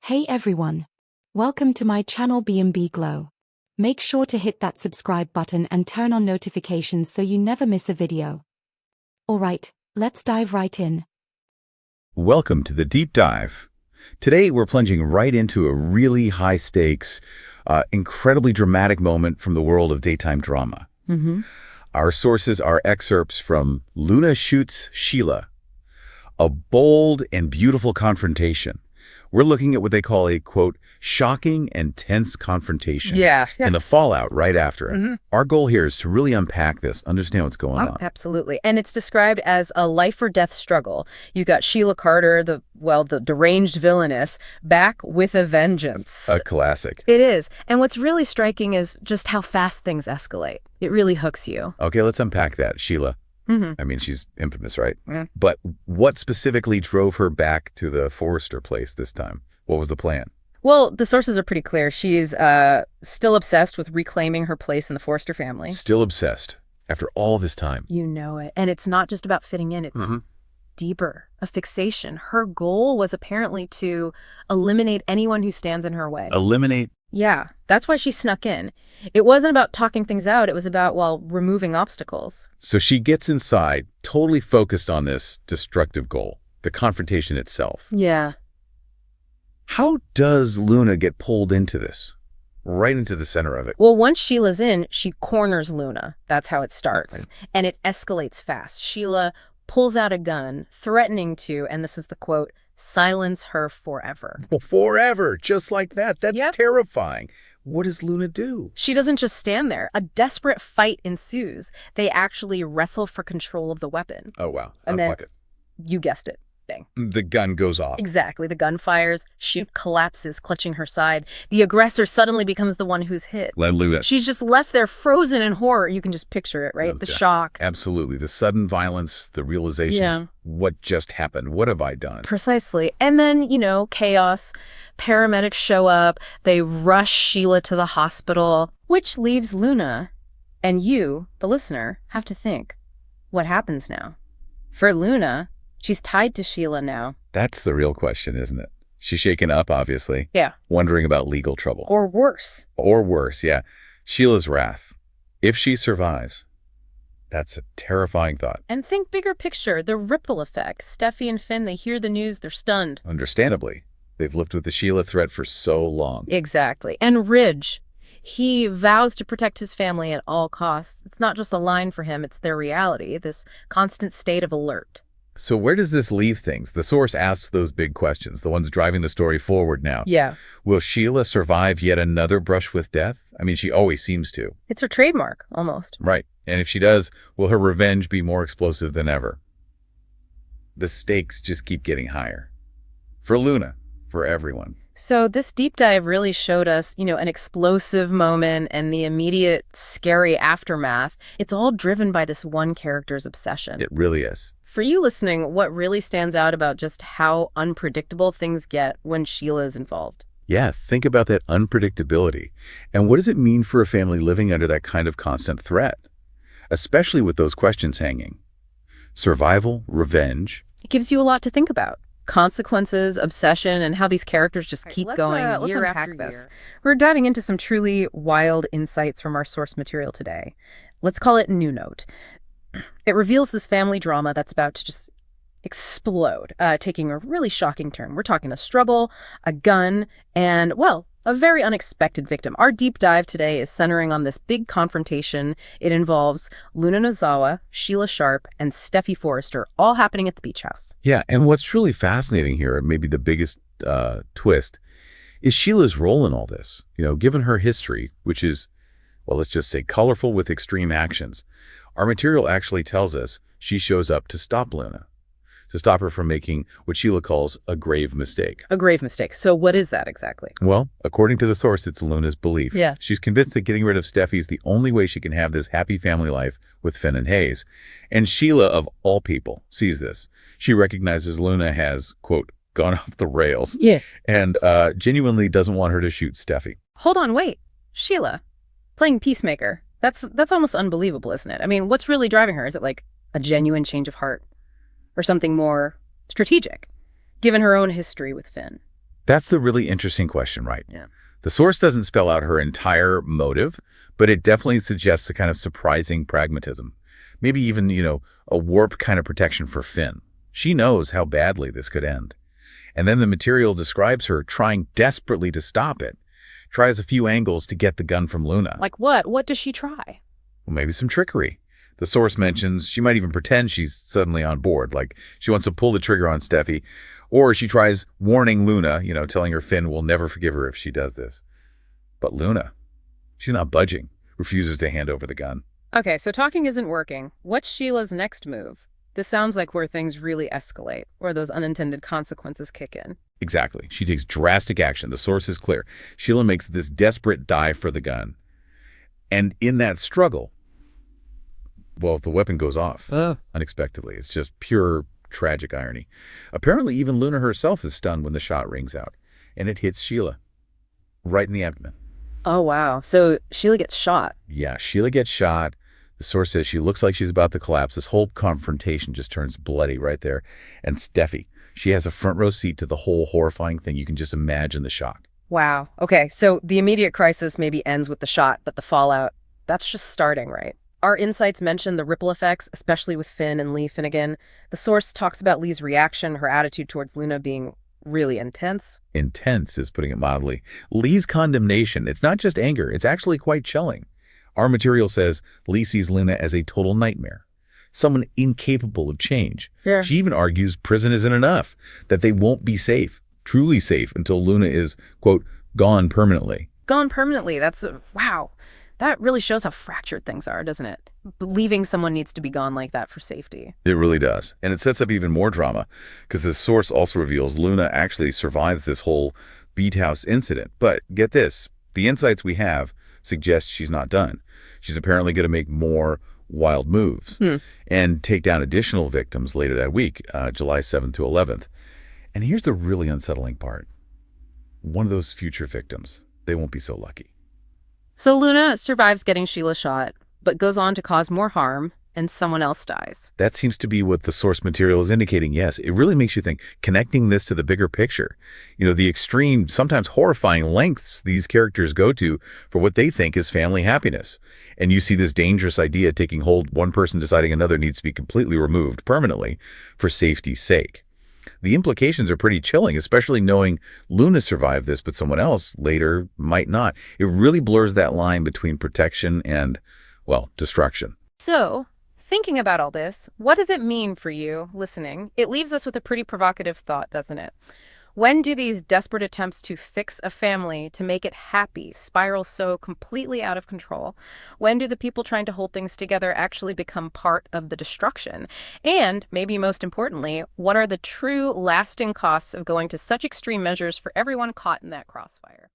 Hey everyone. Welcome to my channel B&B Glow. Make sure to hit that subscribe button and turn on notifications so you never miss a video. Alright, let's dive right in. Welcome to the deep dive. Today we're plunging right into a really high-stakes, incredibly dramatic moment from the world of daytime drama. Our sources are excerpts from Luna Shoots Sheila, a bold and beautiful confrontation. We're looking at what they call a, quote, shocking and tense confrontation. Yeah. And the fallout right after it. Our goal here is to really unpack this, understand what's going on. Absolutely. And it's described as a life or death struggle. You got Sheila Carter, the deranged villainess, back with a vengeance. A classic. It is. And what's really striking is just how fast things escalate. It really hooks you. Okay, let's unpack that. Sheila. I mean, she's infamous, right? Yeah. But what specifically drove her back to the Forrester place this time? What was the plan? Well, the sources are pretty clear. She's still obsessed with reclaiming her place in the Forrester family. Still obsessed after all this time. You know it. And it's not just about fitting in. It's deeper, a fixation. Her goal was apparently to eliminate anyone who stands in her way. Eliminate? Yeah, that's why she snuck in. It wasn't about talking things out. It was about, removing obstacles. So she gets inside, totally focused on this destructive goal, the confrontation itself. Yeah. How does Luna get pulled into this? Right into the center of it. Well, once Sheila's in, she corners Luna. That's how it starts. Right. And it escalates fast. Sheila pulls out a gun, threatening to, and this is the quote, silence her forever. Well, forever, just like that. That's Yep. terrifying. What does Luna do? She doesn't just stand there. A desperate fight ensues. They actually wrestle for control of the weapon. Oh, wow. And then- Unfuck it. You guessed it. Bang. The gun goes off. Exactly. The gun fires. She collapses, clutching her side. The aggressor suddenly becomes the one who's hit. Let Luna. She's just left there frozen in horror. You can just picture it, right? The Okay. shock. Absolutely. The sudden violence, the realization. Yeah. What just happened? What have I done? Precisely. And then, chaos. Paramedics show up. They rush Sheila to the hospital, which leaves Luna and you, the listener, have to think, what happens now? For Luna, she's tied to Sheila now. That's the real question, isn't it? She's shaken up, obviously. Yeah. Wondering about legal trouble. Or worse. Or worse, yeah. Sheila's wrath. If she survives. That's a terrifying thought. And think bigger picture, the ripple effect. Steffi and Finn, they hear the news, they're stunned. Understandably. They've lived with the Sheila threat for so long. Exactly. And Ridge, he vows to protect his family at all costs. It's not just a line for him, it's their reality, this constant state of alert. So where does this leave things? The source asks those big questions, the ones driving the story forward now. Yeah. Will Sheila survive yet another brush with death? I mean, she always seems to. It's her trademark, almost. Right. And if she does, will her revenge be more explosive than ever? The stakes just keep getting higher. For Luna, for everyone. So this deep dive really showed us, an explosive moment and the immediate scary aftermath. It's all driven by this one character's obsession. It really is. For you listening, what really stands out about just how unpredictable things get when Sheila is involved? Yeah, think about that unpredictability. And what does it mean for a family living under that kind of constant threat? Especially with those questions hanging. Survival, revenge. It gives you a lot to think about. Consequences, obsession, and how these characters just keep going year after year. We're diving into some truly wild insights from our source material today. Let's call it New Note. It reveals this family drama that's about to just explode, taking a really shocking turn. We're talking a struggle, a gun, and, a very unexpected victim. Our deep dive today is centering on this big confrontation. It involves Luna Nozawa, Sheila Sharp, and Steffi Forrester, all happening at the beach house. Yeah, and what's truly fascinating here, maybe the biggest twist, is Sheila's role in all this. Given her history, which is, let's just say colorful with extreme actions, our material actually tells us she shows up to stop Luna, to stop her from making what Sheila calls a grave mistake. A grave mistake. So what is that exactly? Well, according to the source, it's Luna's belief. Yeah. She's convinced that getting rid of Steffi is the only way she can have this happy family life with Finn and Hayes. And Sheila, of all people, sees this. She recognizes Luna has, quote, gone off the rails. Yeah. And genuinely doesn't want her to shoot Steffi. Hold on, wait. Sheila, playing peacemaker. That's almost unbelievable, isn't it? I mean, what's really driving her? Is it like a genuine change of heart? Or something more strategic, given her own history with Finn? That's the really interesting question, right? Yeah. The source doesn't spell out her entire motive, but it definitely suggests a kind of surprising pragmatism. Maybe even, a warped kind of protection for Finn. She knows how badly this could end. And then the material describes her trying desperately to stop it. Tries a few angles to get the gun from Luna. Like what? What does she try? Well, maybe some trickery. The source mentions she might even pretend she's suddenly on board, like she wants to pull the trigger on Steffi, or she tries warning Luna, telling her Finn will never forgive her if she does this. But Luna, she's not budging, refuses to hand over the gun. Okay, so talking isn't working. What's Sheila's next move? This sounds like where things really escalate, where those unintended consequences kick in. Exactly. She takes drastic action. The source is clear. Sheila makes this desperate dive for the gun. And in that struggle, well, the weapon goes off unexpectedly. It's just pure tragic irony. Apparently, even Luna herself is stunned when the shot rings out, and it hits Sheila right in the abdomen. Oh, wow. So Sheila gets shot. Yeah, Sheila gets shot. The source says she looks like she's about to collapse. This whole confrontation just turns bloody right there. And Steffi, she has a front row seat to the whole horrifying thing. You can just imagine the shock. Wow. Okay, so the immediate crisis maybe ends with the shot, but the fallout, that's just starting, right? Our insights mention the ripple effects, especially with Finn and Lee Finnegan. The source talks about Lee's reaction, her attitude towards Luna being really intense. Intense is putting it mildly. Lee's condemnation, it's not just anger, it's actually quite chilling. Our material says Lee sees Luna as a total nightmare, someone incapable of change. Yeah. She even argues prison isn't enough, that they won't be safe, truly safe, until Luna is, quote, gone permanently. Gone permanently. Wow. That really shows how fractured things are, doesn't it? Believing someone needs to be gone like that for safety. It really does. And it sets up even more drama, because the source also reveals Luna actually survives this whole beat house incident. But get this, the insights we have suggest she's not done. She's apparently going to make more wild moves and take down additional victims later that week, July 7th to 11th. And here's the really unsettling part. One of those future victims, they won't be so lucky. So Luna survives getting Sheila shot, but goes on to cause more harm, and someone else dies. That seems to be what the source material is indicating, yes. It really makes you think, connecting this to the bigger picture. The extreme, sometimes horrifying lengths these characters go to for what they think is family happiness. And you see this dangerous idea taking hold, one person deciding another needs to be completely removed permanently for safety's sake. The implications are pretty chilling, especially knowing Luna survived this, but someone else later might not. It really blurs that line between protection and, well, destruction. So, thinking about all this, what does it mean for you listening? It leaves us with a pretty provocative thought, doesn't it? When do these desperate attempts to fix a family, to make it happy, spiral so completely out of control? When do the people trying to hold things together actually become part of the destruction? And, maybe most importantly, what are the true lasting costs of going to such extreme measures for everyone caught in that crossfire?